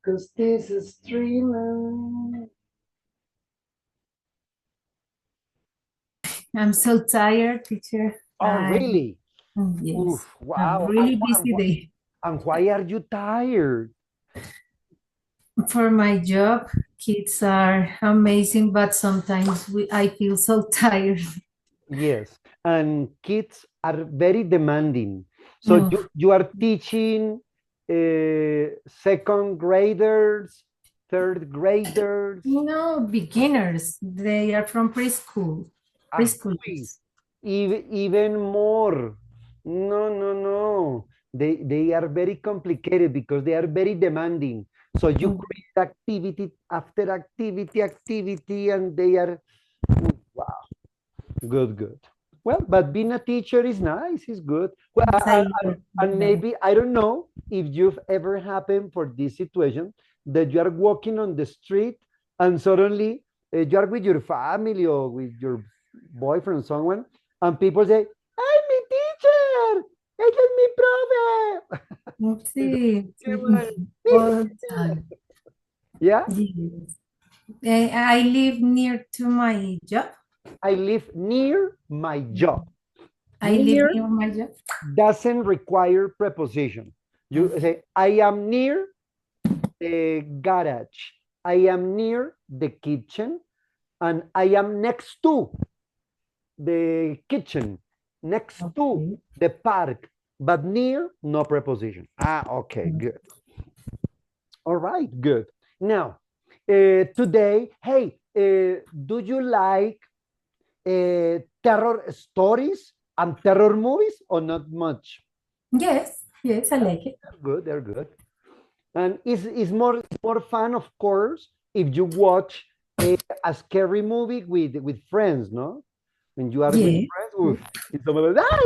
'cause this is dreaming. I'm so tired, teacher. Oh, really? Yes, Oof, a wow. really busy day. And why are you tired? For my job, kids are amazing, but sometimes I feel so tired. Yes, and kids are very demanding. So Oh, you are teaching second graders, third graders, no, beginners. They are from preschool, Uy, preschoolers. even more. No, no, no. They are very complicated because they are very demanding. So you Mm. create activity after activity, and they are wow, good, good. Well, but being a teacher is nice, is good. Well, Yes, I love and them. maybe I don't know if you've ever happened for this situation that you are walking on the street and suddenly you are with your family or with your boyfriend, someone, and people say, "Ay, mi teacher! Ella es mi profe!" Sí, Qué mal. Mi all the teacher. time. Yeah, Yes. I live near to my job. I live near my job. I live Near near my job. doesn't require preposition. You Okay. say, I am near the garage. I am near the kitchen. And I am next to the kitchen, next to Okay. the park. But near, no preposition. Ah, okay, good. All right, good. Now, today, hey, do you like terror stories and terror movies or not much? Yes, yes, I like it. They're good, they're good. And it's more fun, of course, if you watch a scary movie with friends, no? When you are with Yes. friends, oof, it's someone like, "Ah,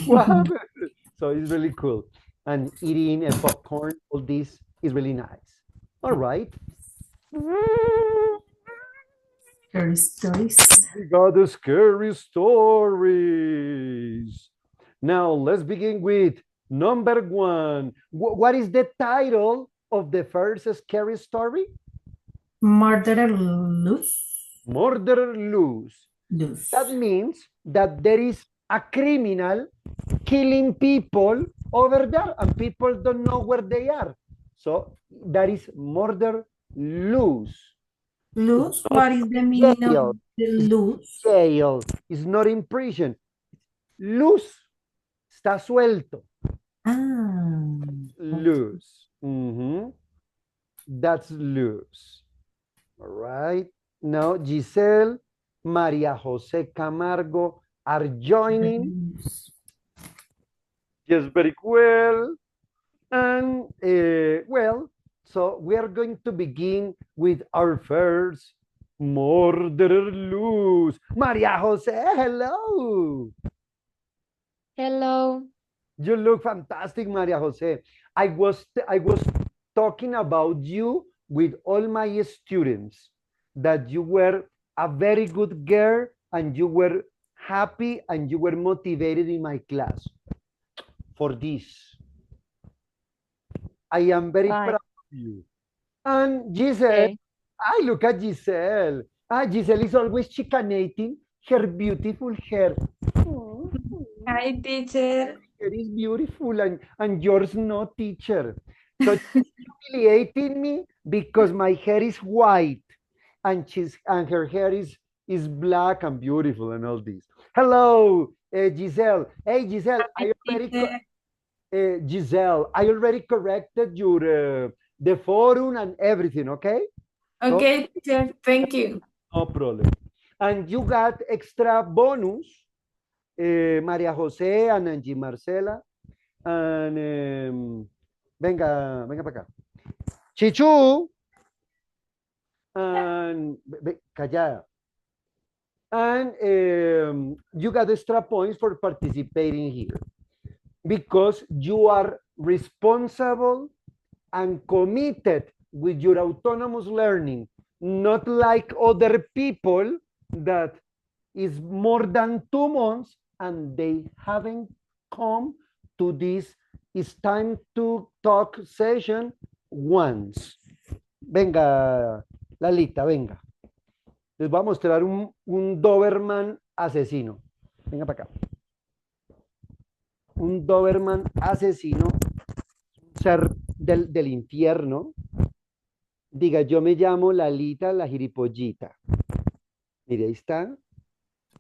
what happened?" So it's really cool. And eating a popcorn, all this is really nice. All right. Scary stories. We got the scary stories. Now let's begin with number one. What is the title of the first scary story? Murderer loose. Murder loose. That Loose. means that there is a criminal killing people over there and people don't know where they are. So that is murder loose. It's Loose. not What is the meaning of jail. the It's loose? jail. It's not in prison. Loose. Está suelto. Ah, okay. Loose. Mhm. That's loose. All right. Now, Giselle, Maria Jose Camargo are joining. Loose. Yes, very well. And well, so we are going to begin with our first murder loose. Maria Jose, hello. Hello. You look fantastic, Maria Jose. I was talking about you with all my students that you were a very good girl and you were happy and you were motivated in my class for this. I am very Bye. proud of you. And Giselle, Okay. I look at Giselle. Ah, Giselle is always chicaneating her beautiful hair. Oh, Hi, teacher. hair is beautiful and yours no, teacher. So she's humiliating me because my hair is white and her hair is black and beautiful and all this. Hello, Giselle. Hey, Giselle, Hi, teacher. Giselle, I already corrected your the forum and everything, okay? So Okay, teacher. Thank you. no problem. And you got extra bonus, Maria Jose and Angie Marcela. And venga para acá. Chichu and callada. And you got extra points for participating here because you are responsible and committed with your autonomous learning, not like other people that is more than 2 months and they haven't come to this it's time to talk session once. Venga, Lalita, venga. Les voy a mostrar un Doberman asesino. Venga para acá. Un Doberman asesino, un ser del infierno. Diga, yo me llamo Lalita la jiripollita. Mire, ahí está.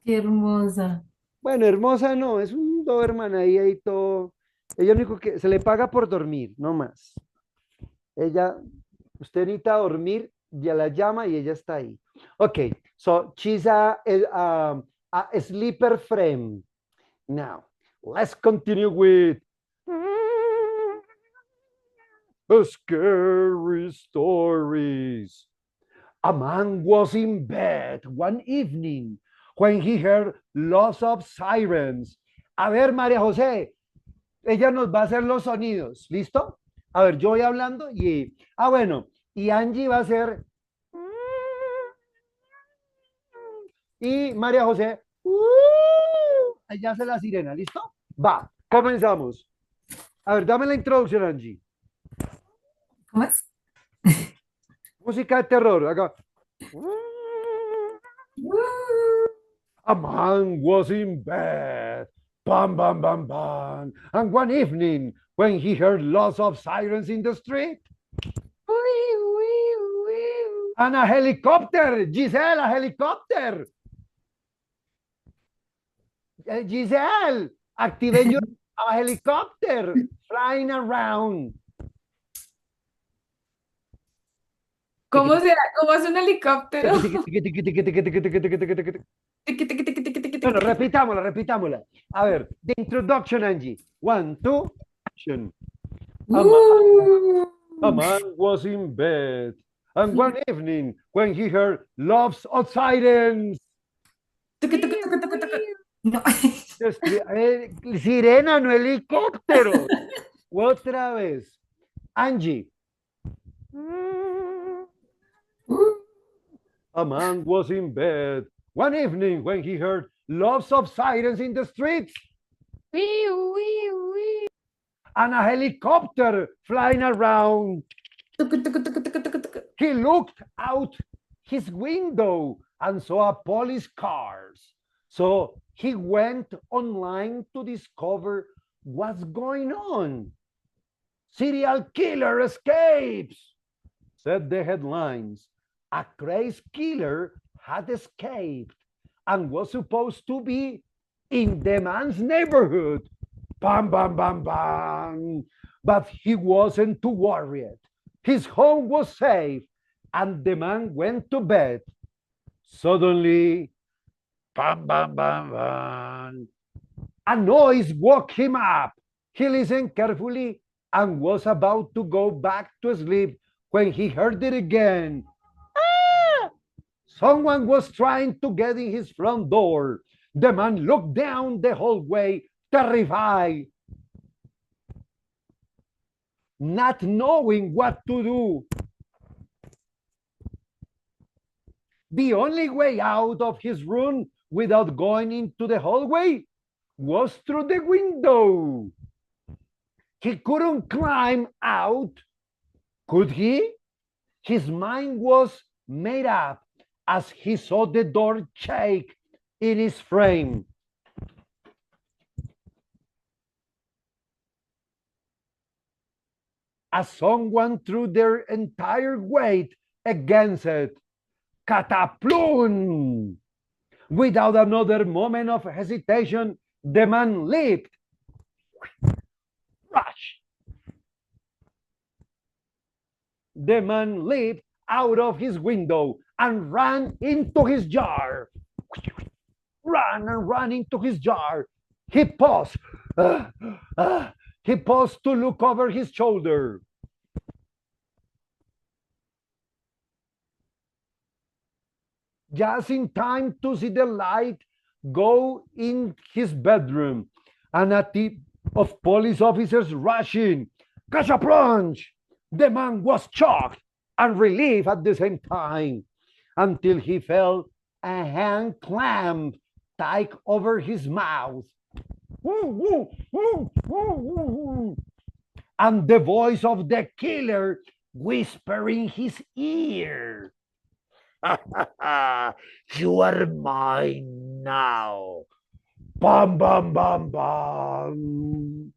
Qué hermosa. Bueno, hermosa no, es un Doberman ahí todo. Ella único que se le paga por dormir, no más. Ella, usted necesita dormir, ya la llama y ella está ahí. Okay, so she's a sleeper frame. Now, let's continue with scary stories. A man was in bed one evening when he heard lots of sirens. A ver, María José, ella nos va a hacer los sonidos, ¿listo? A ver, yo voy hablando y... Ah, bueno, y Angie va a hacer... Y María José... Ella hace la sirena, ¿listo? Va, comenzamos. A ver, dame la introducción, Angie. ¿Cómo es? Música de terror, acá. A man was in bed. Bam, bam, bam, bam. And one evening, when he heard lots of sirens in the street, and a helicopter, Giselle, a helicopter. Giselle, activate your a helicopter flying around. ¿Cómo será? ¿Cómo es un helicóptero? Bueno, repitámosla. A ver, the introduction, Angie. 1, 2, action. A man was in bed, and one evening, when he heard lots of sirens. No. Sirena, no helicóptero. Otra vez. Angie. A man was in bed one evening when he heard lots of sirens in the streets and a helicopter flying around. He looked out his window and saw police cars. So he went online to discover what's going on. Serial killer escapes, said the headlines. A crazy killer had escaped and was supposed to be in the man's neighborhood. Bam, bam, bam, bam. But he wasn't too worried. His home was safe and the man went to bed. Suddenly, bam, bam, bam, bam, a noise woke him up. He listened carefully and was about to go back to sleep when he heard it again. Ah! Someone was trying to get in his front door. The man looked down the hallway, terrified, not knowing what to do. The only way out of his room without going into the hallway was through the window. He couldn't climb out, could he? His mind was made up as he saw the door shake in his frame. As someone threw their entire weight against it, Cataplum! Without another moment of hesitation, the man leaped. Rush! The man leaped out of his window and ran into his jar. Ran into his jar. He paused. He paused to look over his shoulder. Just in time to see the light go in his bedroom and a team of police officers rushing. Catch-a-plunge! The man was shocked and relieved at the same time until he felt a hand clamp tight over his mouth. And the voice of the killer whisper in his ear. You are mine now. Bam, bam, bam, bam.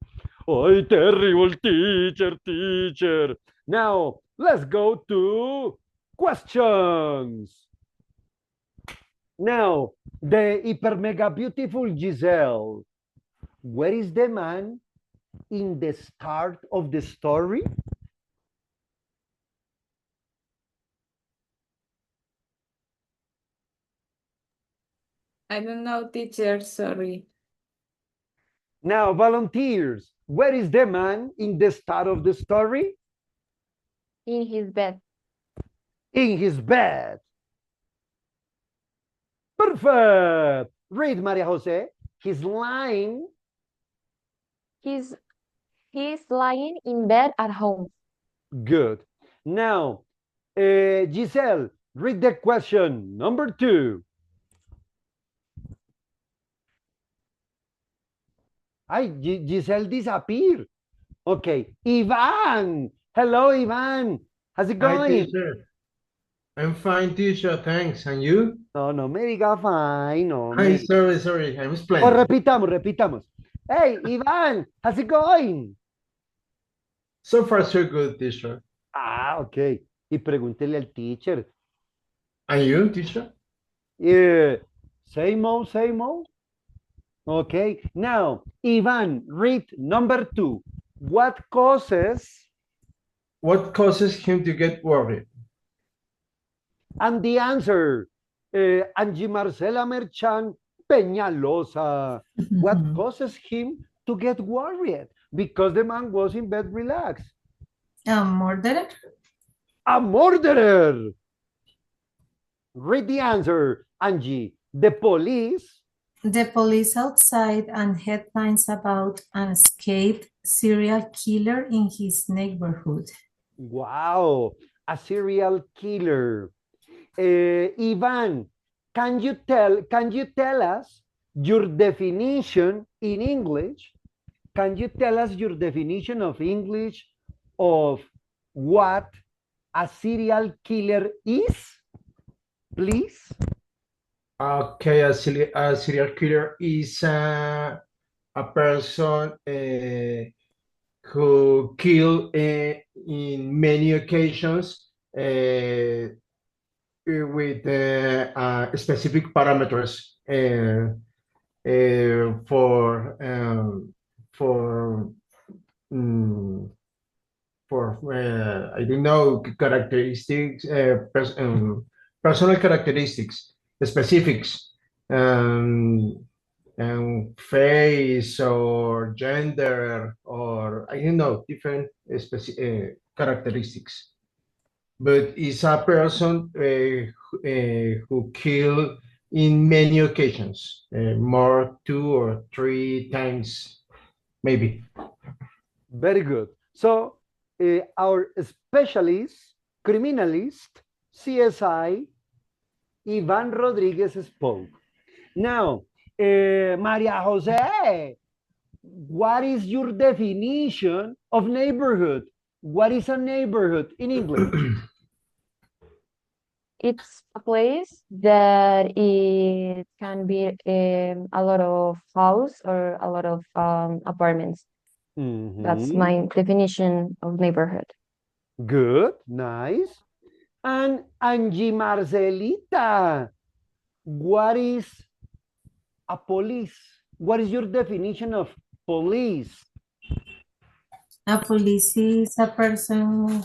Oh, terrible teacher. Now, let's go to questions. Now, the hyper mega beautiful Giselle. Where is the man in the start of the story? I don't know, teacher, sorry. Now, volunteers, where is the man in the start of the story? In his bed. In his bed. Perfect. Read, Maria Jose. He's lying. He's lying in bed at home. Good. Now, Giselle, read the question number 2. Giselle disappeared. Okay, Ivan. Hello, Ivan. How's it Hi, going? teacher. I'm fine, teacher. Thanks. And you? No me diga fine. No Hi, me. sorry. I'm Oh, explaining. repitamos. Hey, Ivan, how's it going? So far, so good, teacher. Ok. Y pregúntele al teacher. And you, teacher? Yeah, same old. Okay. Now, Ivan, read number 2. What causes, What causes him to get worried? and the answer, Angie Marcela Merchan Peñalosa. What causes him to get worried? Because the man was in bed relaxed. A murderer? A murderer. Read the answer, Angie. The police. The police outside and headlines about an escaped serial killer in his neighborhood. Wow, a serial killer. Ivan, can you tell us your definition in English? Can you tell us your definition of English of what a serial killer is? Please. Okay, a serial killer is a person who kill in many occasions with specific parameters for I don't know, characteristics, personal characteristics, specifics, face or gender, or I don't know, different characteristics. But it's a person who kill in many occasions, more 2 or 3 times, maybe. Very good. So our specialist, criminalist, CSI, Ivan Rodriguez spoke. Now, Maria Jose, what is your definition of neighborhood? What is a neighborhood in English? It's a place that it can be a lot of house or a lot of apartments. That's my definition of neighborhood. Good, nice. And Angie Marcelita, what is a police? What is your definition of police? A police is a person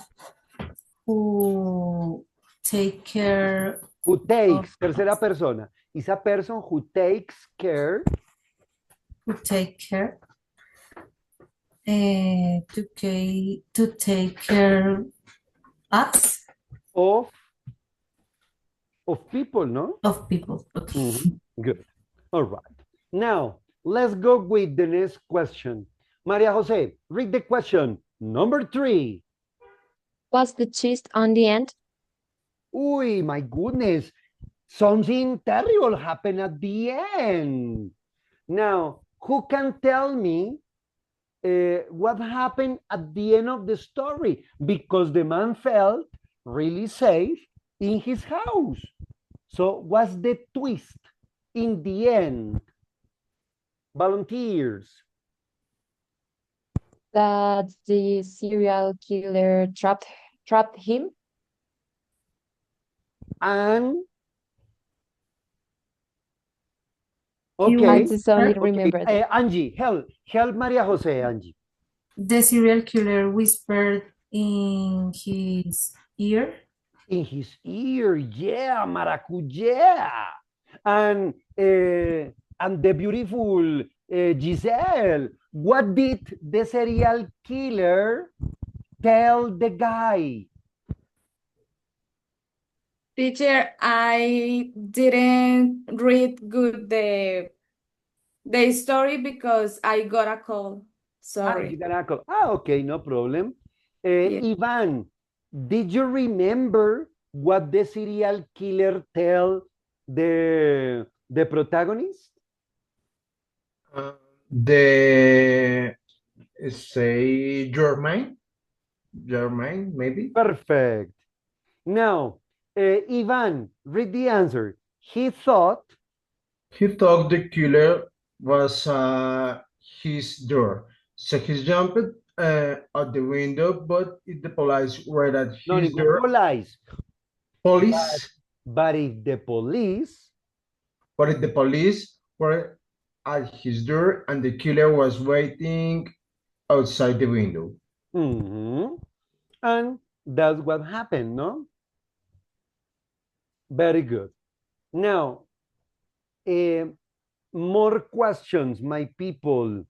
who take care. Who takes, tercera persona, is a person who takes care. Who take care. To take care us. Of people, no? Of people. Okay. Good. All right. Now, let's go with the next question. Maria Jose, read the question. Number 3. What's the twist on the end? Uy, my goodness. Something terrible happened at the end. Now, who can tell me what happened at the end of the story? Because the man felt really safe in his house. So what's the twist in the end? Volunteers. That the serial killer trapped him. And He okay, I was just only okay. remember that. Angie, help Maria Jose, Angie. the serial killer whispered in his ear. In his ear, yeah, maracuja. And the beautiful Giselle, what did the serial killer tell the guy? Teacher, I didn't read good the story because I got a call. Sorry. Okay, no problem. Yeah. Ivan, did you remember what the serial killer tell the protagonist? The say your mind, maybe. Perfect. Now, Ivan, read the answer. He thought, He thought the killer was his door, so he jumped out the window, but if the police were at no, his ningún door, police, police, but if the police, but if the police were at his door and the killer was waiting outside the window. mhm, and that's what happened, no? Very good. Now, more questions, my people.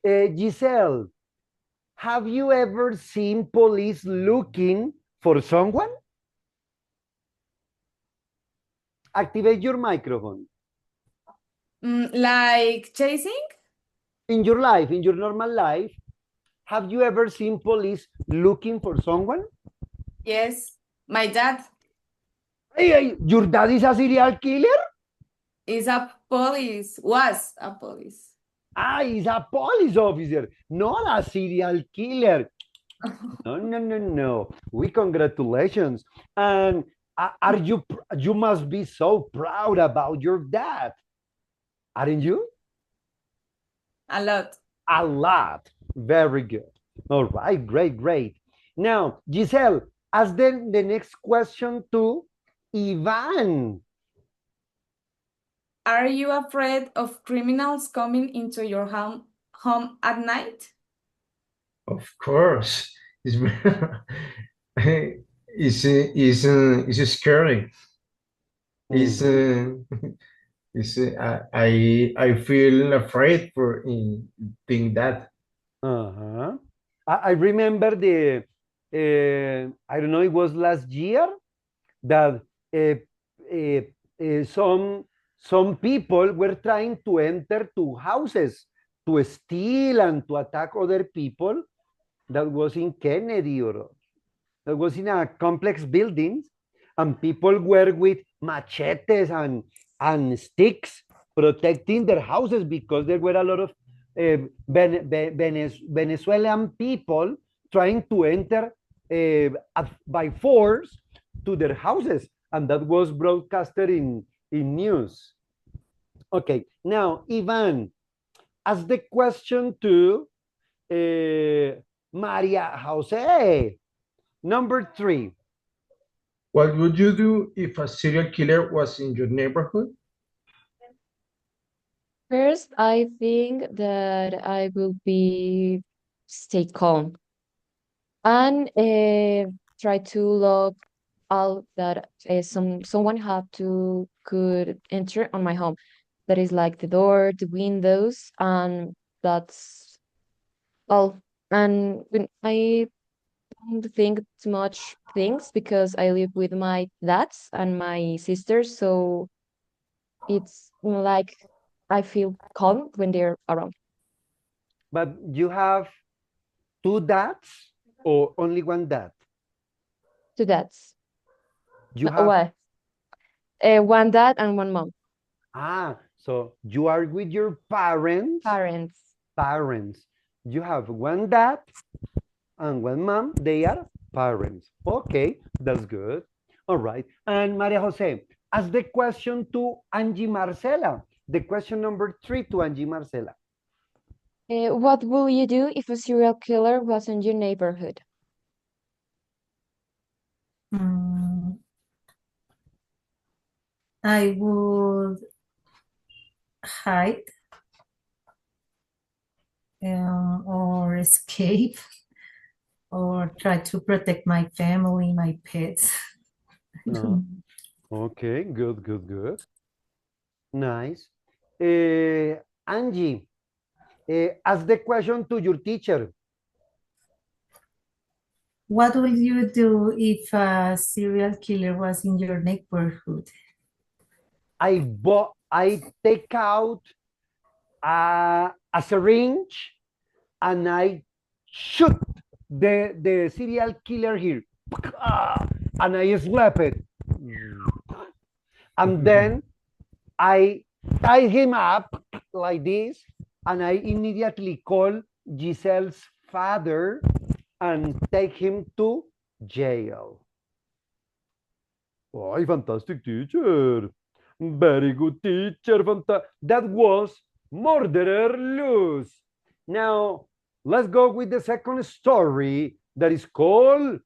Giselle, have you ever seen police looking for someone? Activate your microphone. Like chasing? In your life, in your normal life, have you ever seen police looking for someone? Yes. My dad Hey, your dad is a serial killer? is a police, was a police. Ah, he's a police officer, not a serial killer. No. We congratulations. And are you must be so proud about your dad, aren't you? A lot. A lot. Very good. All right, great. Now, Giselle, ask then the next question to Ivan. Are you afraid of criminals coming into your home at night? Of course, it's it's scary. It's it's I feel afraid for think that. Uh-huh. I remember I don't know, it was last year that some people were trying to enter to houses to steal and to attack other people. That was in Kennedy, or that was in a complex buildings, and people were with machetes and sticks protecting their houses because there were a lot of Venezuelan people trying to enter by force to their houses, and that was broadcasted in news. Okay, now Ivan, ask the question to Maria Jose. Number 3. What would you do if a serial killer was in your neighborhood? First, I think that I will be stay calm and try to lock all that someone have to could enter on my home. That is like the door, the windows, and that's all. And when I don't think too much things because I live with my dads and my sisters, so it's like I feel calm when they're around. But you have 2 dads or only 1 dad? Two dads. You have What? One dad and one mom. So you are with your parents. Parents. Parents. You have one dad and one mom. They are parents. Okay, that's good. All right. And Maria Jose, ask the question to Angie Marcela. The question number 3 to Angie Marcela. What will you do if a serial killer was in your neighborhood? Mm, I would hide or escape or try to protect my family, my pets. No. Okay, good, good, good. Nice. Angie, ask the question to your teacher. What would you do if a serial killer was in your neighborhood? I take out a syringe and I shoot the serial killer here. And I slap it. And then I tie him up like this, and I immediately call Giselle's father and take him to jail. Oh, fantastic teacher. Very good teacher. That was Murderer Luz. Now, let's go with the second story that is called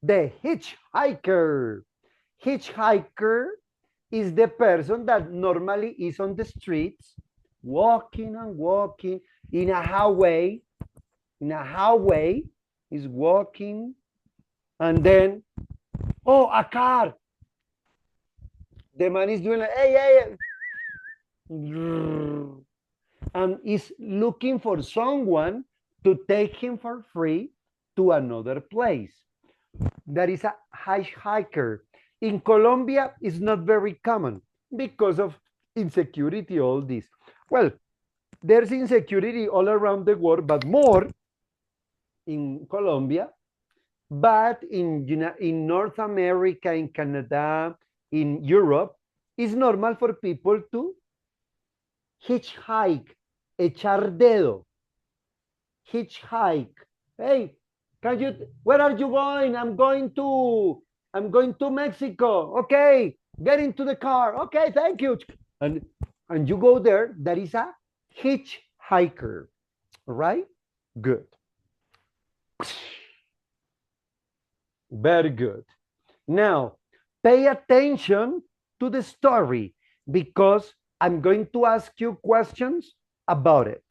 The Hitchhiker. Hitchhiker is the person that normally is on the streets, walking and walking in a highway, is walking, and then, oh, a car. The man is doing like, hey, and is looking for someone to take him for free to another place. That is a hitchhiker. In Colombia, it's not very common because of insecurity, all this. Well, there's insecurity all around the world, but more in Colombia, but in North America, in Canada, in Europe, it's normal for people to hitchhike, echar dedo, hitchhike. Hey, where are you going? I'm going to Mexico. Okay, get into the car. Okay, thank you. And you go there, that is a hitchhiker, right? Good. Very good. Now, pay attention to the story because I'm going to ask you questions about it.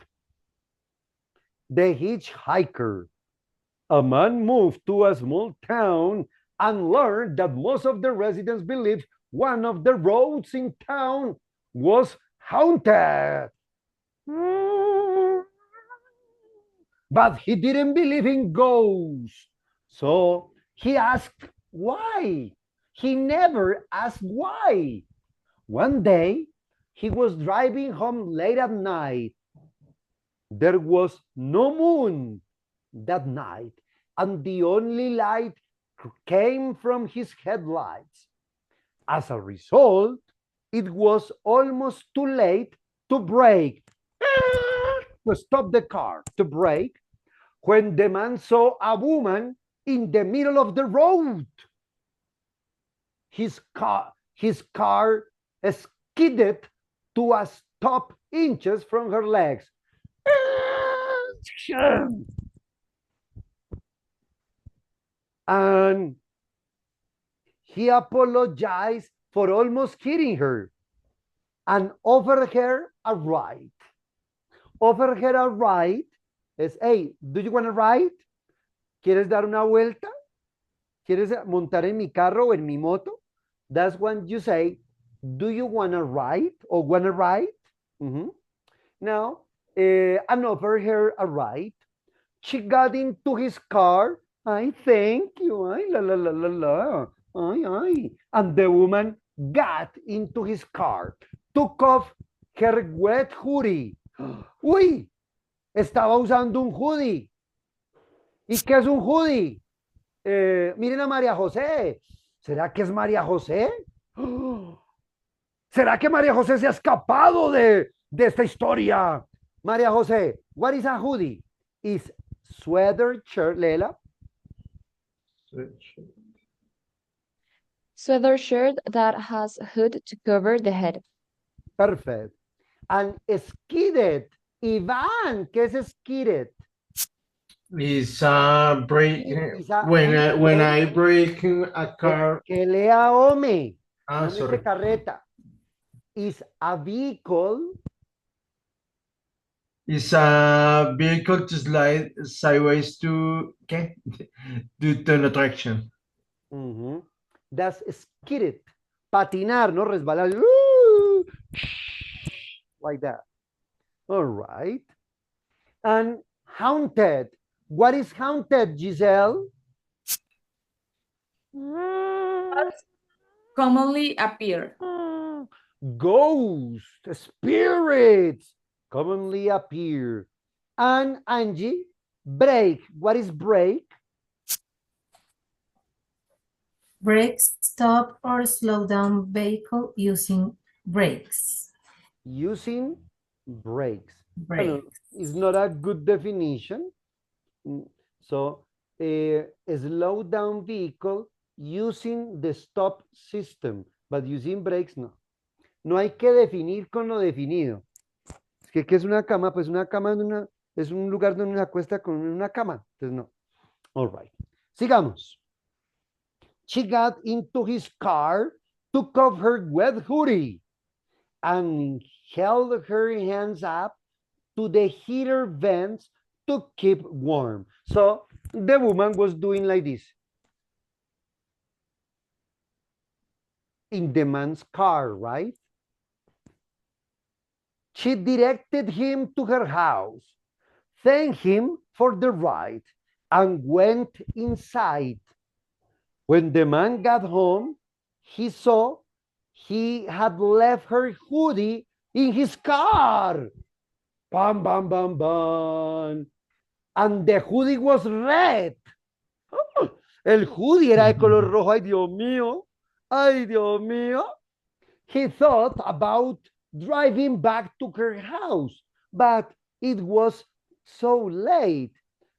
The hitchhiker. A man moved to a small town and learned that most of the residents believed one of the roads in town was haunted. But he didn't believe in ghosts. So he asked why. He never asked why. One day, he was driving home late at night. There was no moon that night, and the only light came from his headlights. As a result, it was almost too late to brake, to stop the car, to brake, when the man saw a woman in the middle of the road. His car skidded to a stop inches from her legs. And he apologized for almost hitting her and offered her a ride. Offered her a ride is, hey, do you want to ride? ¿Quieres dar una vuelta? ¿Quieres montar en mi carro o en mi moto? That's when you say, do you want to ride or want to ride? Now, and offered her a ride. She got into his car. I thank you. Ay, la, la, la, la, la. Ay, ay. And the woman got into his car, took off her wet hoodie. Uy, estaba usando un hoodie. ¿Y qué es un hoodie? Miren a María José. ¿Será que es María José? ¿Será que María José se ha escapado de esta historia? María José, what is a hoodie? Is sweater shirt, Lela? Sweater shirt that has hood to cover the head. Perfect. And skidded. Iván, ¿qué es skidded? Is a break Is a- when I break a car. Que lea home. Ah, No me sorry. dice carreta. Is a vehicle. Is a vehicle to slide sideways to ¿qué? Due to an attraction. Mhm. That's skidded. Patinar, no resbalar. Like that. All right. And haunted. What is haunted, Giselle? Commonly appear. Ghosts, spirits commonly appear. And Angie, break. What is break? Brake, stop or slow down vehicle using brakes. Using brakes. Brake. It's not a good definition. So, a slow down vehicle using the stop system, but using brakes, no. No hay que definir con lo definido. Es que, ¿qué es una cama? Pues una cama es un lugar donde uno se acuesta con una cama. Entonces, no. All right. Sigamos. She got into his car, took off her wet hoodie, and held her hands up to the heater vents to keep warm. So the woman was doing like this. In the man's car, right? She directed him to her house, thanked him for the ride, and went inside. When the man got home, he saw he had left her hoodie in his car. Bam, bam, bam, bam. And the hoodie was red. El hoodie era de color rojo. Ay, Dios mío. Ay, Dios mío. He thought about driving back to her house, but it was so late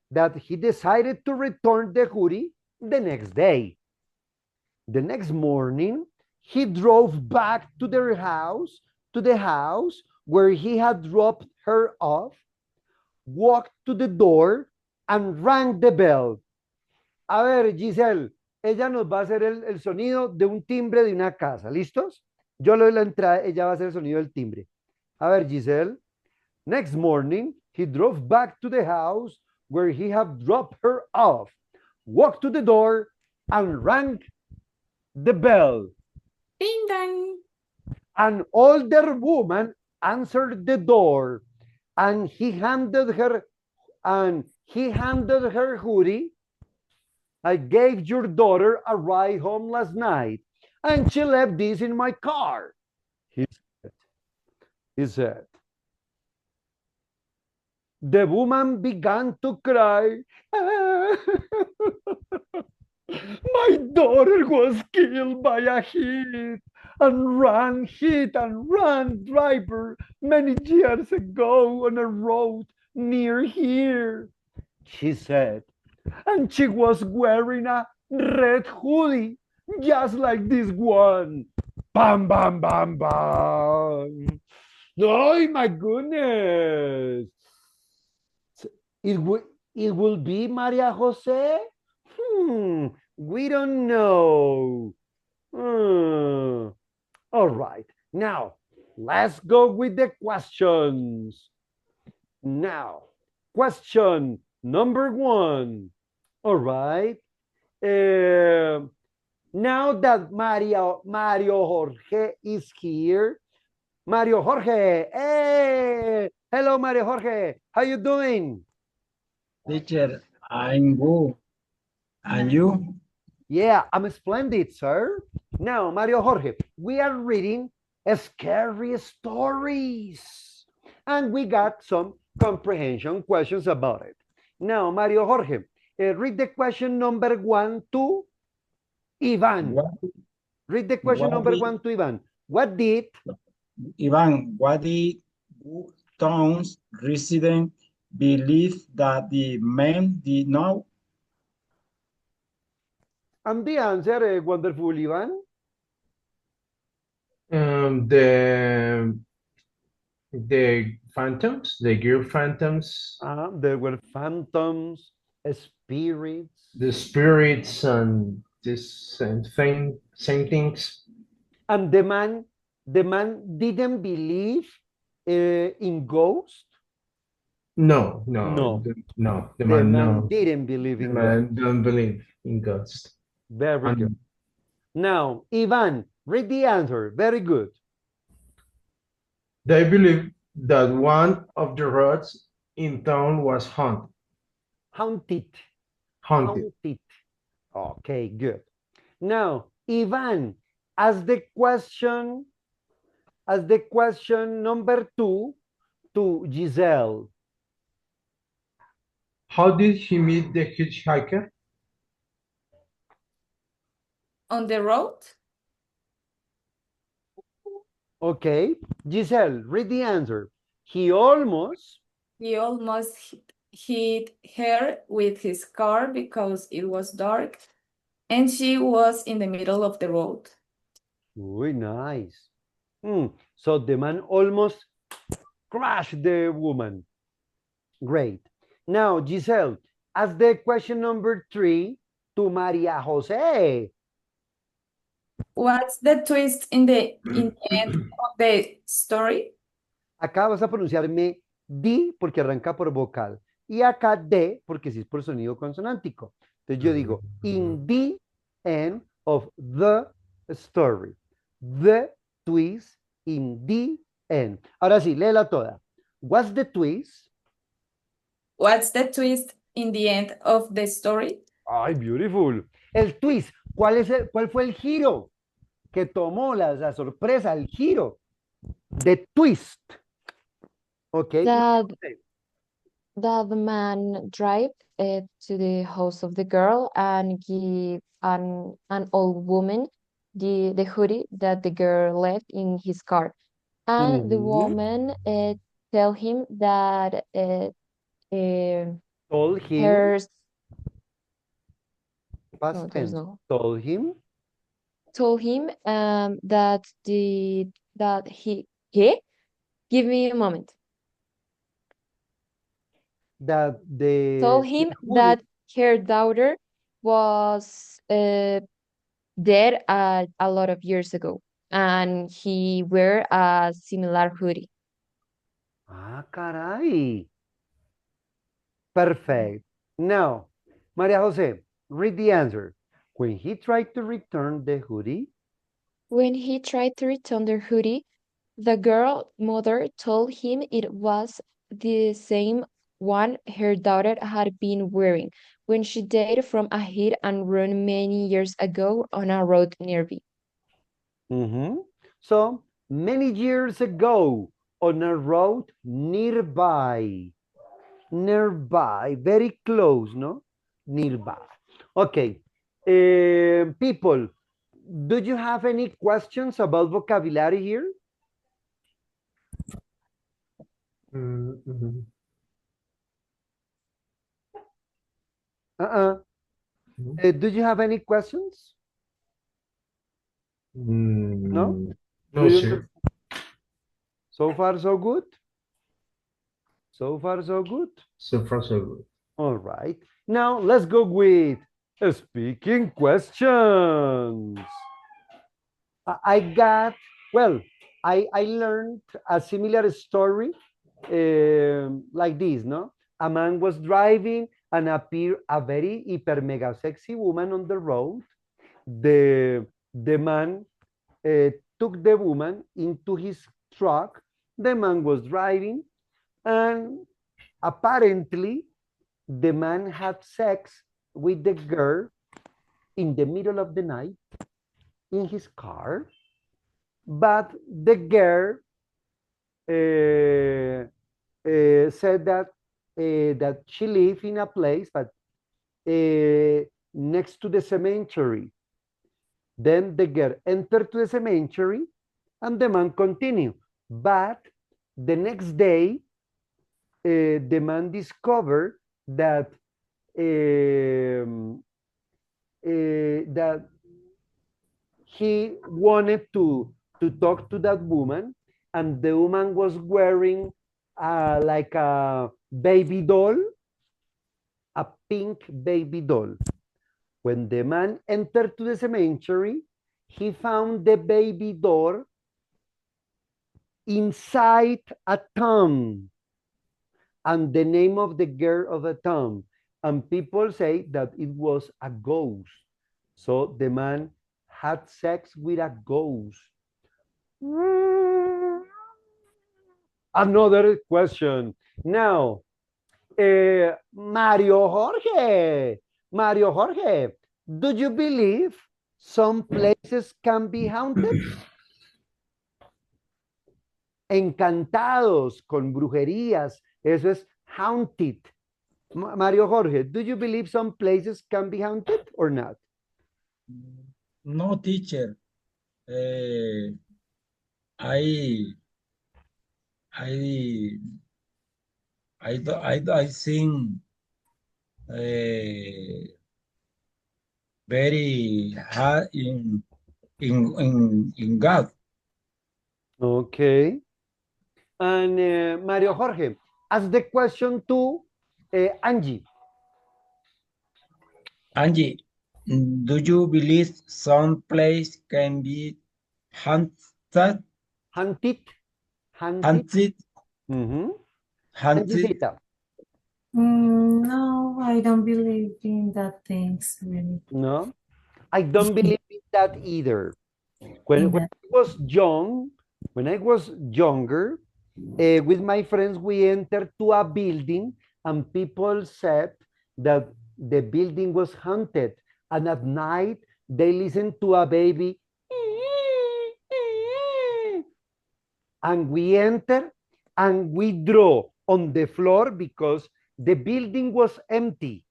that he decided to return the hoodie the next day. The next morning, he drove back to the house where he had dropped her off, walked to the door, and rang the bell. A ver, Giselle, ella nos va a hacer el sonido de un timbre de una casa. ¿Listos? Yo le doy la entrada, ella va a hacer el sonido del timbre. A ver, Giselle. Next morning, he drove back to the house where he had dropped her off, walked to the door, and rang the bell. Ding dong. An older woman answered the door, and he handed her hoodie. I gave your daughter a ride home last night, and she left this in my car. He said. The woman began to cry. My daughter was killed by a hit and run driver many years ago on a road near here, she said. And she was wearing a red hoodie, just like this one. Bam, bam, bam, bam. Oh, my goodness. It will be Maria Jose? We don't know. All right. Now, let's go with the questions. Now, question number 1. All right. Now that Mario Jorge is here. Mario Jorge. Hey! Hello, Mario Jorge. How you doing? Teacher, I'm good. And you? Yeah, I'm splendid, sir. Now, Mario Jorge, we are reading scary stories. And we got some comprehension questions about it. Now, Mario Jorge, read the question number 1 to Ivan. Read the question number 1 to Ivan. What did Ivan, what did town's resident believe that the man did know? and the answer, wonderful Ivan? The phantoms, the girl phantoms, There were phantoms, spirits, the spirits, and this same things. and the man didn't believe in ghosts. No, No. no. The The man, man no. didn't believe The in ghosts. man don't believe in ghosts. Very And good. Now, Ivan, read the answer. Very good. they believe that one of the roads in town was haunted. Haunted. Haunted. Haunted. Okay, good. Now, Ivan, as the question number 2 to Giselle. How did he meet the hitchhiker? On the road? Okay, Giselle, read the answer. He almost He almost hit her with his car because it was dark and she was in the middle of the road. Very nice. So the man almost crashed the woman. Great. Now, Giselle, ask the question number 3 to Maria Jose. What's the twist in the end of the story? Acá vas a pronunciarme di porque arranca por vocal. Y acá de porque sí es por sonido consonántico. Entonces yo digo, in the end of the story. The twist in the end. Ahora sí, léela toda. What's the twist? What's the twist in the end of the story? Ay, beautiful. El twist. ¿Cuál fue el giro que tomó la sorpresa, el giro? The twist. Okay. That the man drive to the house of the girl and give an old woman the hoodie that the girl left in his car. And the woman tell him that Told him. her Past no, there's tense. no. Told him. Told him that he give me a moment. That Told him that her daughter was dead a lot of years ago, and he wear a similar hoodie. Ah, caray. Perfect. Now, Maria Jose, read the answer. When he tried to return the hoodie. When he tried to return the hoodie, the girl mother told him it was the same one her daughter had been wearing when she died from a hit and run many years ago on a road nearby. So, many years ago on a road nearby. Nearby, very close, no? Nearby. Okay. People, do you have any questions about vocabulary here? Do you have any questions? No? No, sir. So far, so good? So far, so good? So far, so good. All right. Now, let's go with speaking questions. I learned a similar story like this, no? A man was driving and appeared a very hyper mega sexy woman on the road. The man took the woman into his truck. The man was driving and apparently the man had sex with the girl in the middle of the night in his car, but the girl said that she lived in a place but next to the cemetery. Then the girl entered to the cemetery And the man continued. But the next day, the man discovered that that he wanted to talk to that woman, and the woman was wearing like a baby doll, a pink baby doll. When the man entered to the cemetery, he found the baby doll inside a tomb, and the name of the girl of the tomb. And people say that it was a ghost. So the man had sex with a ghost. Another question. Now, Mario Jorge, do you believe some places can be haunted? Encantados, con brujerías, eso es haunted. Mario Jorge, do you believe some places can be haunted or not? No, teacher. I think very hard in God. Okay. And Mario Jorge, ask the question to Angie. Angie, do you believe some place can be haunted? Hunted? Haunted? Mm-hmm. Haunted? Angicita. No, I don't believe in that things really. No, I don't believe in that either. When I was young, when I was younger, with my friends, we entered to a building and people said that the building was haunted. And at night, they listened to a baby. And we enter and we draw on the floor because the building was empty.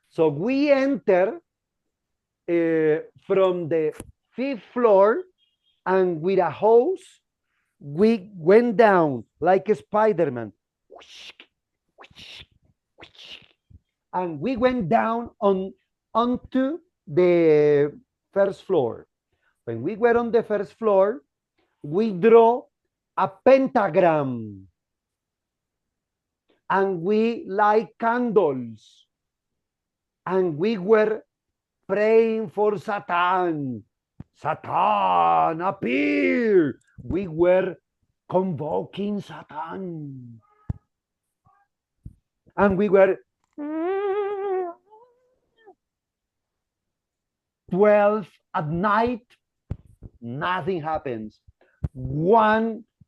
So we enter from the 5th floor, and with a hose, we went down like a Spider-Man. And we went down onto the 1st floor. When we were on the 1st floor, we draw a pentagram. And we light candles. And we were praying for Satan. Satan, appear. We were convoking Satan. And we were 12 at night, nothing happens.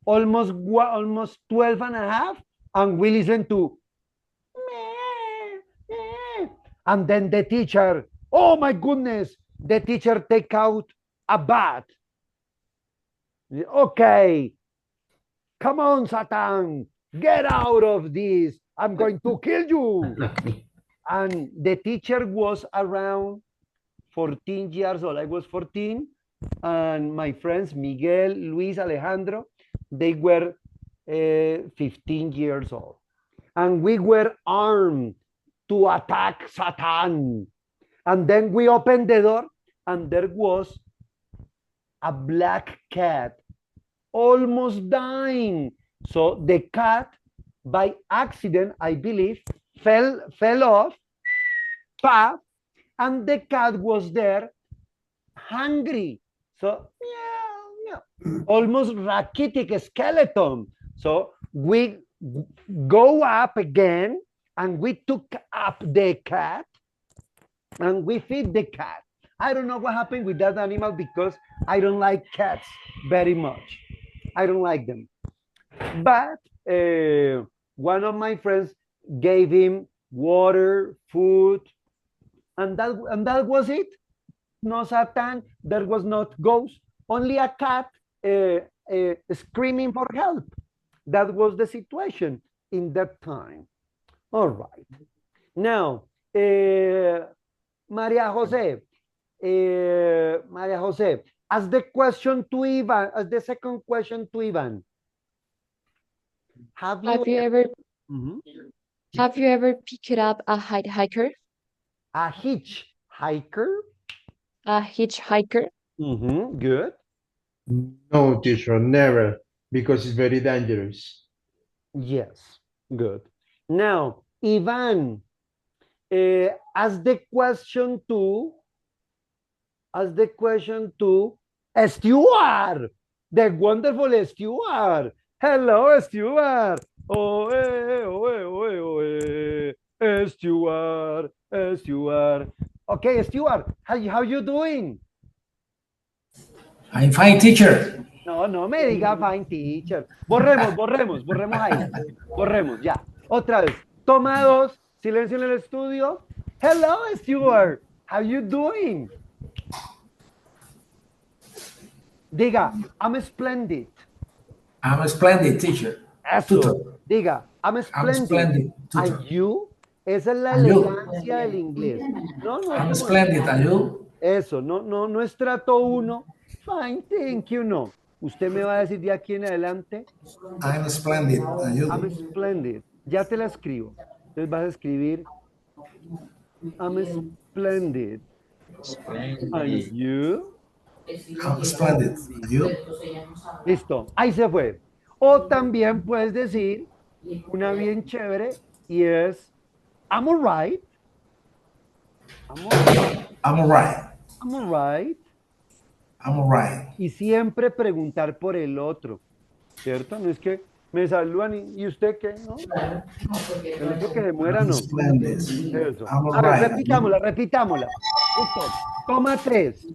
Almost 12 and a half, and we listen to and then the teacher, oh my goodness, the teacher take out a bat. Okay, come on, Satan, get out of this. I'm going to kill you. And the teacher was around 14 years old. I was 14, and my friends, Miguel, Luis, Alejandro, they were 15 years old. And we were armed to attack Satan. And then we opened the door, and there was a black cat almost dying. So the cat, by accident, I believe, fell off, path, and the cat was there hungry. So meow, meow, almost rachitic skeleton. So we go up again, and we took up the cat and we feed the cat. I don't know what happened with that animal because I don't like cats very much. I don't like them. But one of my friends gave him water, food, and that was it. No Satan, there was not ghost, only a cat screaming for help. That was the situation in that time. All right. Now, Maria Jose, Ask the question to Ivan, ask the second question to Ivan. Have Have you ever Mhm. have you ever picked up a hiker? A hitchhiker? A hitchhiker? Good. No, teacher, never, because it's very dangerous. Yes, good. Now, Ivan, ask the question to Stuart, the wonderful Stuart. Hello, Stuart. Oh, Stuart, Stuart. Okay, Stuart, how you doing? I'm fine, teacher. No, no me diga fine teacher. Borremos ahí. Borremos, ya. Otra vez. Toma 2, silencio en el estudio. Hello, Stuart. How you doing? Diga, I'm splendid. I'm a splendid teacher. Eso. Tutor. Diga, I'm I'm splendid. splendid tutor. And you? Esa es la And you? elegancia del inglés. No, no. I'm como- splendid, and you? Eso, no es trato 1. Fine, thank you, no. Usted me va a decir de aquí en adelante, I'm splendid, and you? I'm splendid. Ya te la escribo. Entonces vas a escribir, I'm splendid. And you? I'm splendid, and you? Listo, ahí se fue. O también puedes decir una bien chévere y es, I'm alright. I'm alright. I'm alright. I'm alright. Y siempre preguntar por el otro, ¿cierto? No es que me saludan y usted qué, ¿no? El otro que se muera, I'm no. splendid. Eso. I'm A ver, alright. repitámosla. Listo. Toma 3.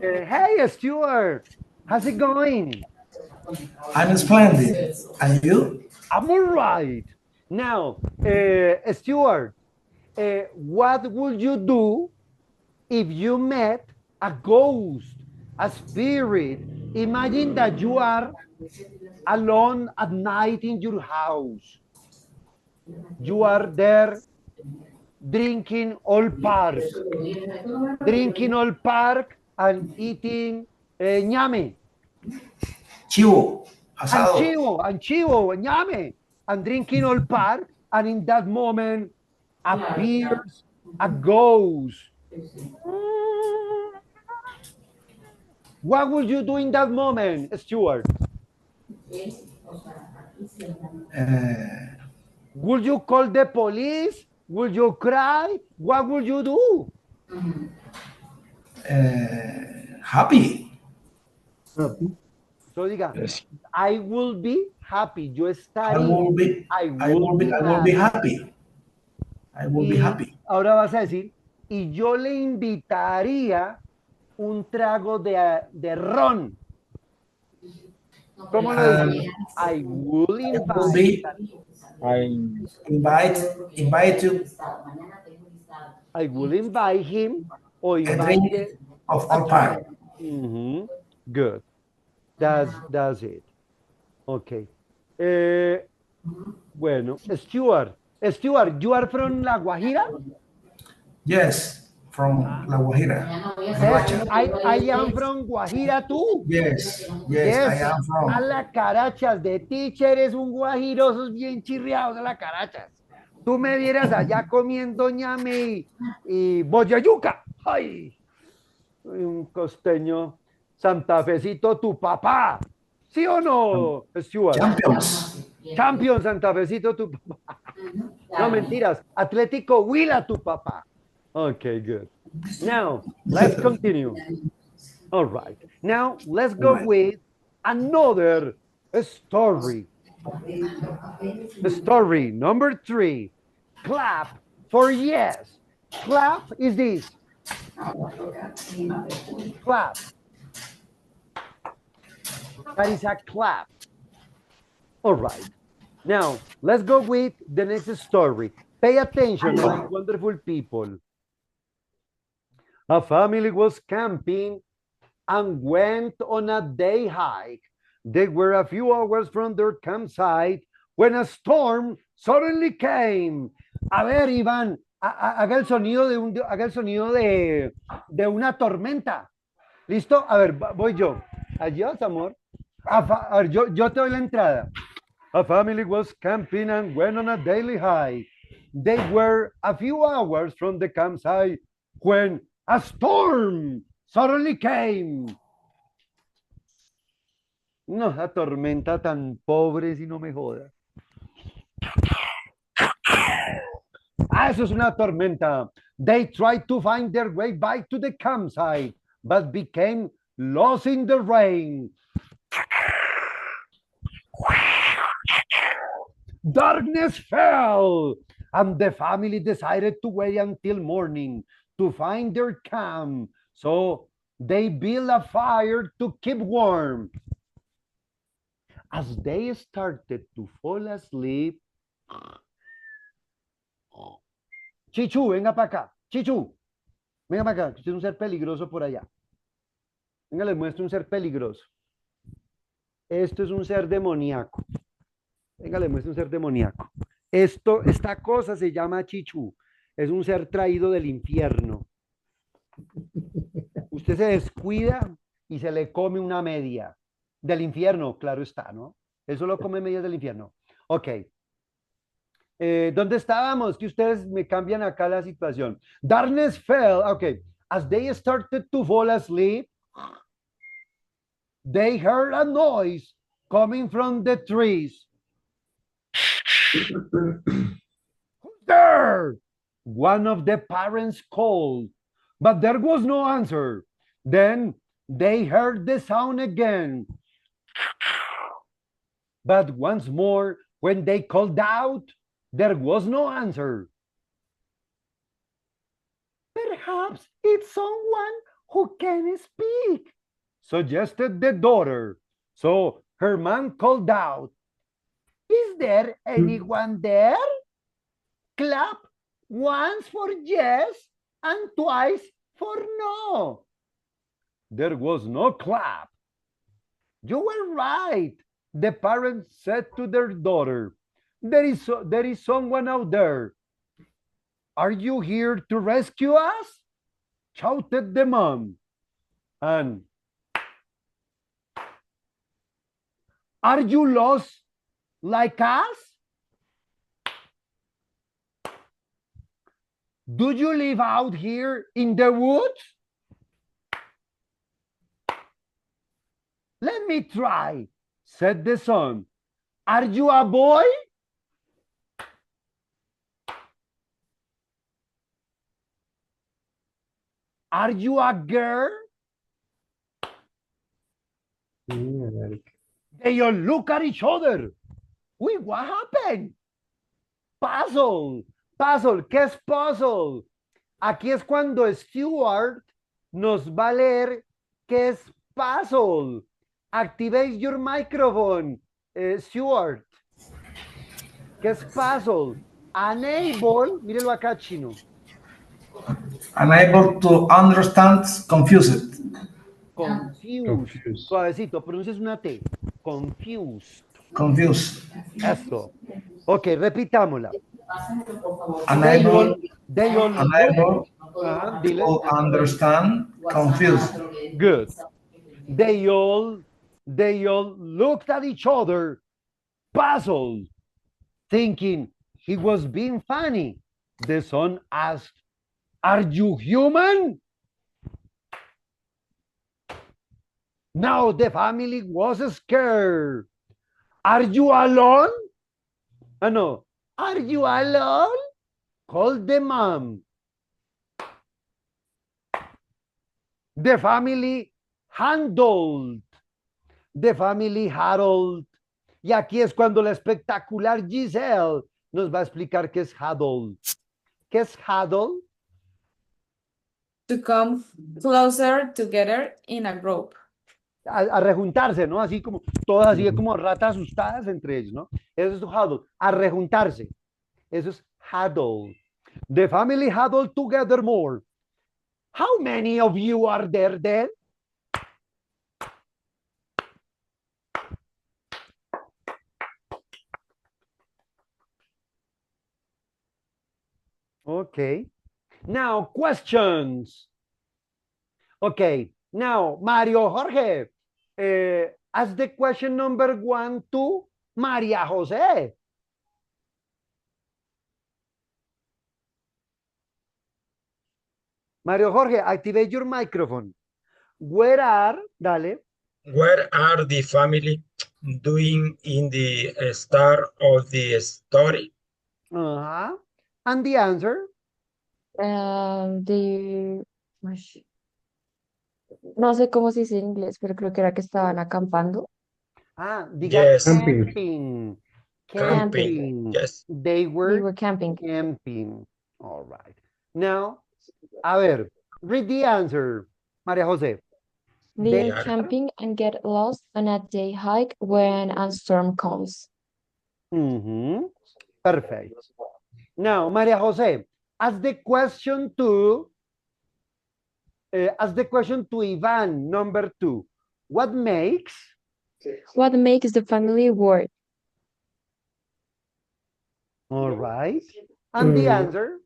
Hey, Stuart. How's it going? I'm splendid, and you? I'm all right. Now, Stuart, what would you do if you met a ghost, a spirit? Imagine that you are alone at night in your house. You are there drinking all park and eating ñame. Chivo. Asado. And chivo, ñame, and drinking all park, and in that moment appears a ghost. What would you do in that moment, Stuart? Would you call the police? Would you cry? What would you do? Happy. So diga, Yes. I will be happy. Yo I estaría. will be happy. I will be Y happy. ahora vas a decir, y yo le invitaría un trago de ron. ¿Cómo lo dices? I will invite. Invite you I will invite him or a invite drink of all part. Good. That's it. Okay. Bueno, Stuart, you are from La Guajira? Yes, from La Guajira. Yes, I am from Guajira too. Yes, I am A from. la carachas de teacher es un guajirosos bien chirriados a la carachas. Tú me vieras allá comiendo ñame y boyayuca. Ay, un costeño santafecito tu papá. ¿Sí o no, Stuart? Champions santafecito tu papá. No, mentiras. Atlético Huila tu papá. Okay, good. Now, let's continue. All right. Now, let's go with another story. Story number 3. Clap for yes. Clap is this. Clap. That is a clap. All right. Now, let's go with the next story. Pay attention, my wonderful people. A family was camping and went on a day hike. They were a few hours from their campsite when a storm suddenly came. A ver, Iván, haga el sonido de una tormenta. ¿Listo? A ver, voy yo. Adiós, amor. A ver, yo te doy la entrada. A family was camping and went on a daily hike. They were a few hours from the campsite when a storm suddenly came. No, la tormenta tan pobre, si no me joda. Ah, eso es una tormenta. They tried to find their way back to the campsite, but became lost in the rain. Darkness fell, and the family decided to wait until morning to find their camp. So they built a fire to keep warm. As they started to fall asleep, Chichu, venga para acá. Chichu, venga para acá. Usted es un ser peligroso por allá. Venga, les muestro un ser peligroso. Esto es un ser demoníaco. Venga, les muestro un ser demoníaco. Esta cosa se llama Chichu. Es un ser traído del infierno. Usted se descuida y se le come una media del infierno, claro está, ¿no? Él solo come medias del infierno. Ok. ¿Dónde estábamos? Que ustedes me cambian acá la situación. Darkness fell. Ok. As they started to fall asleep, they heard a noise coming from the trees. Who's there? One of the parents called, but there was no answer. Then they heard the sound again. But once more, when they called out, there was no answer. Perhaps it's someone who can speak, suggested the daughter. So her man called out, is there anyone there? Clap once for yes and twice for no. There was no clap. You were right, the parents said to their daughter. There is someone out there. Are you here to rescue us? Shouted the mom. And are you lost like us? Do you live out here in the woods? Let me try, said the son. Are you a boy? Are you a girl? They all look at each other. Wait, what happened? Puzzle. Puzzle. ¿Qué es puzzle? Aquí es cuando Stuart nos va a leer qué es puzzle. Activate your microphone, Stuart. ¿Qué es puzzle? Unable, mírelo acá, chino. Unable to understand, confused. Confused. Suavecito, pronuncias una T. Confused. Confused. Esto. Ok, repitámosla. Unable dile. to understand, confused. Good. They all looked at each other, puzzled, thinking he was being funny. The son asked, are you human? Now the family was scared. Are you alone? No. Are you alone? Called the mom. The family handled. The family huddled. Y aquí es cuando la espectacular Giselle nos va a explicar qué es huddle. ¿Qué es huddle? To come closer together in a group. A rejuntarse, ¿no? Así como, todas así como ratas asustadas entre ellos, ¿no? Eso es huddle, a rejuntarse. Eso es huddle. The family huddled together more. How many of you are there then? Okay. Now, questions. Okay. Now, Mario Jorge, ask the question number 1 to Maria Jose. Mario Jorge, activate your microphone. Where are the family doing in the start of the story? And the answer? No sé cómo se dice en inglés, pero creo que era que estaban acampando. Diga Yes. camping. Yes. They They were camping. camping. All right. Now, a ver, read the answer, Maria Jose. They are camping and get lost on a day hike when a storm comes. Perfect. Now, Maria Jose, ask the question to Ivan, number 2. What makes the family work? All right. And the answer?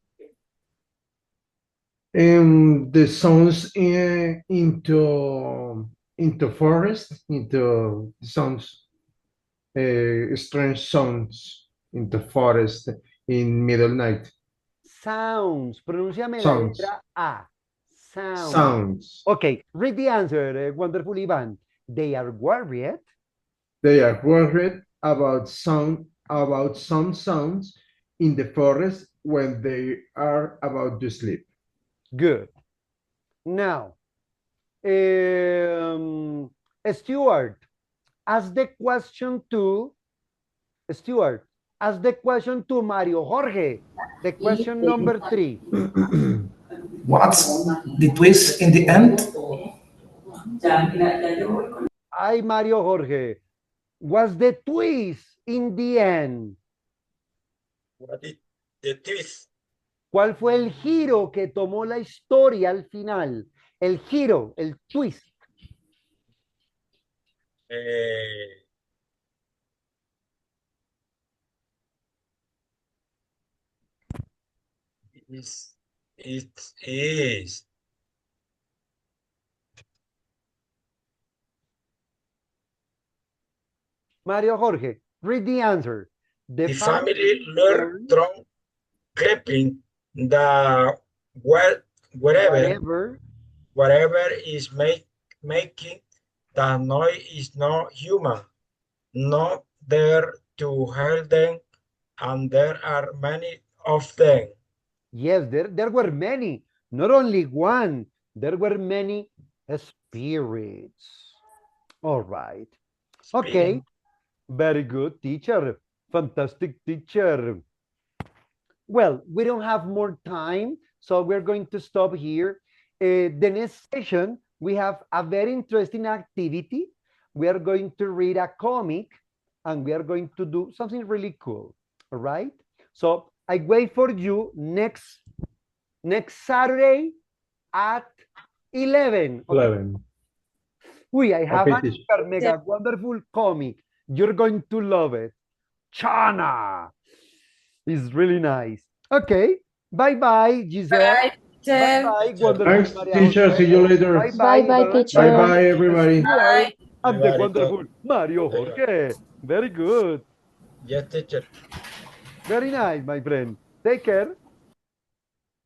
The sounds into forest, into sounds, strange sounds into forest in middle night. Sounds. Pronúnciame la Sounds. letra A. Sounds. Okay, read the answer, wonderful Ivan. They are worried. They are worried about some sounds in the forest when they are about to sleep. Good. Now, Stuart, ask the question to Mario Jorge. The question number 3. What's the twist in the end? Ay, Mario Jorge. What's the twist in the end? What is the twist? ¿Cuál fue el giro que tomó la historia al final? El giro, el twist. It is. Mario Jorge, read the answer. The family learned from camping the whatever is making the noise is not human, not there to help them, and there are many of them. Yes, there were many, not only one. There were many spirits. All right. Okay. Very good, teacher. Fantastic teacher. Well, we don't have more time, so we're going to stop here. The next session, we have a very interesting activity. We are going to read a comic, and we are going to do something really cool. All right? So I wait for you next Saturday at 11. Okay? 11. I have Okay, a super mega wonderful comic. You're going to love it. Chana. It's really nice. Okay. Bye-bye, Giselle. Bye-bye, wonderful Thanks, Maria teacher. Jose. See you later. Bye-bye, teacher. Bye-bye, everybody. Bye. And the wonderful Mario Jorge. Very good. Yes, teacher. Very nice, my friend. Take care.